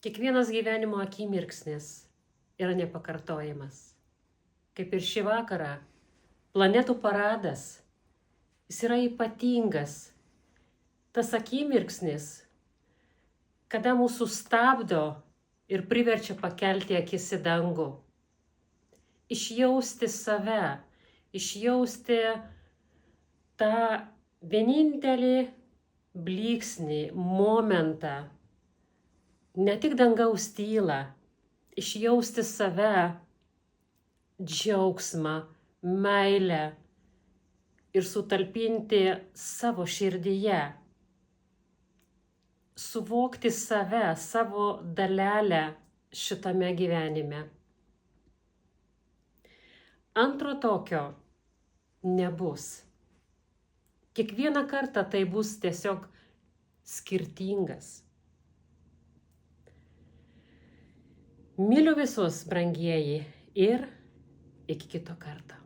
Kiekvienas gyvenimo akimirksnis yra nepakartojamas. Kaip ir šį vakarą, planetų paradas, jis yra ypatingas. Tas akimirksnis, kada mūsų stabdo ir priverčia pakelti akis į dangų. Išjausti save, išjausti tą vienintelį blyksnį, momentą, ne tik dangaus tylą, išjausti save, džiaugsmą, meilę ir sutalpinti savo širdyje. Suvokti save, savo dalelę šitame gyvenime. Antro tokio nebus. Kiekvieną kartą tai bus tiesiog skirtingas. Myliu visus, brangieji, ir iki kito karto.